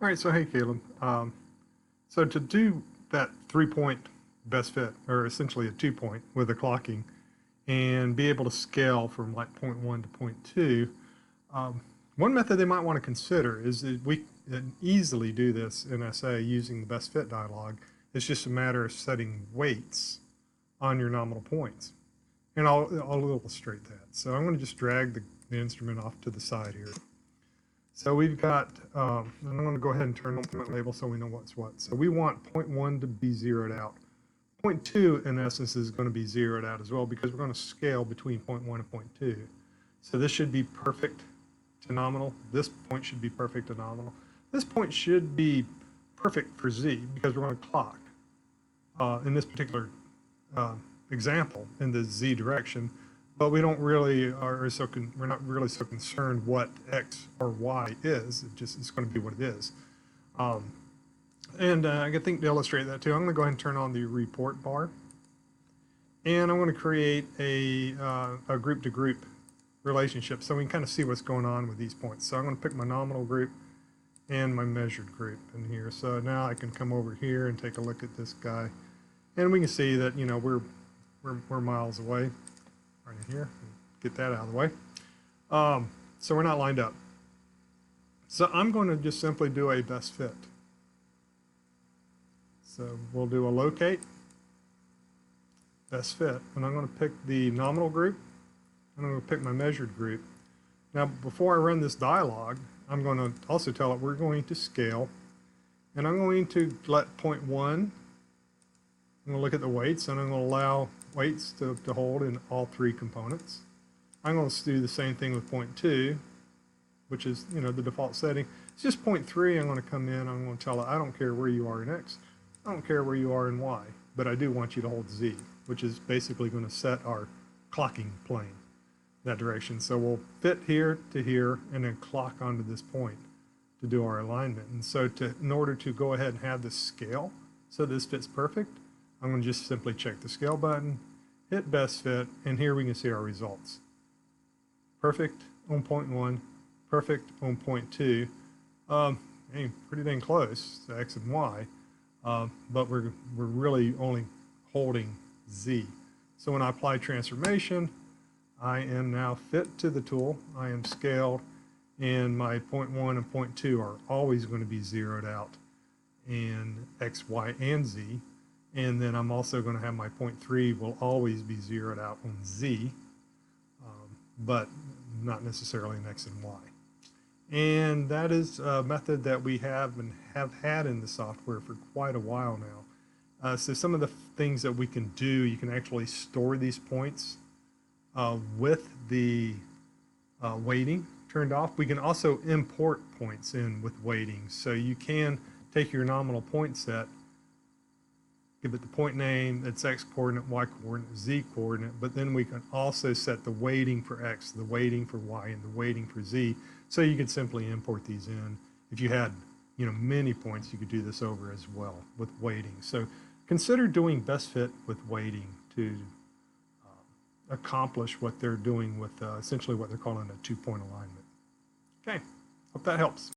All right, so hey, Caleb. So to do that 3-point best fit, or essentially a 2-point with the clocking, and be able to scale from like 0.1 to 0.2, one method they might want to consider is that we can easily do this in SA using the best fit dialog. It's just a matter of setting weights on your nominal points. And I'll illustrate that. So I'm going to just drag the instrument off to the side here. So we've got, I'm going to go ahead and turn on point label so we know what's what. So we want 0.1 to be zeroed out. 0.2 in essence is going to be zeroed out as well because we're going to scale between 0.1 and 0.2. So this should be perfect to nominal. This point should be perfect to nominal. This point should be perfect for Z because we're going to clock in this particular example in the Z direction. But we don't really we're not really so concerned what X or Y is. It's going to be what it is. And I think to illustrate that too, I'm going to go ahead and turn on the report bar. And I'm going to create a group-to-group relationship so we can kind of see what's going on with these points. So I'm going to pick my nominal group and my measured group in here. So now I can come over here and take a look at this guy. And we can see that, you know, we're miles away. Right in here, get that out of the way. So we're not lined up. So I'm going to just simply do a best fit. So we'll do a locate, best fit, and I'm going to pick the nominal group, and I'm going to pick my measured group. Now, before I run this dialog, I'm going to also tell it we're going to scale, and I'm going to let 0.1, I'm going to look at the weights, and I'm going to allow weights to hold in all three components. I'm going to do the same thing with 0.2, which is, you know, the default setting. It's just 0.3. I'm going to come in, I'm going to tell it, I don't care where you are in X, I don't care where you are in Y, but I do want you to hold Z, which is basically going to set our clocking plane that direction. So we'll fit here to here and then clock onto this point to do our alignment. And so in order to go ahead and have this scale so this fits perfect, I'm going to just simply check the scale button, hit best fit, and here we can see our results. Perfect on 0.1, perfect on 0.2. Pretty dang close to X and Y, but we're really only holding Z. So when I apply transformation, I am now fit to the tool, I am scaled, and my 0.1 and 0.2 are always going to be zeroed out in X, Y, and Z. And then I'm also going to have my 0.3 will always be zeroed out on Z, but not necessarily in X and Y. And that is a method that we have had in the software for quite a while now. So some of the things that we can do, you can actually store these points with the weighting turned off. We can also import points in with weighting. So you can take your nominal point set, give it the point name, its X coordinate, Y coordinate, Z coordinate, but then we can also set the weighting for X, the weighting for Y, and the weighting for Z. So you could simply import these in. If you had, you know, many points, you could do this over as well with weighting. So consider doing best fit with weighting to accomplish what they're doing with essentially what they're calling a 2-point alignment. Okay, hope that helps.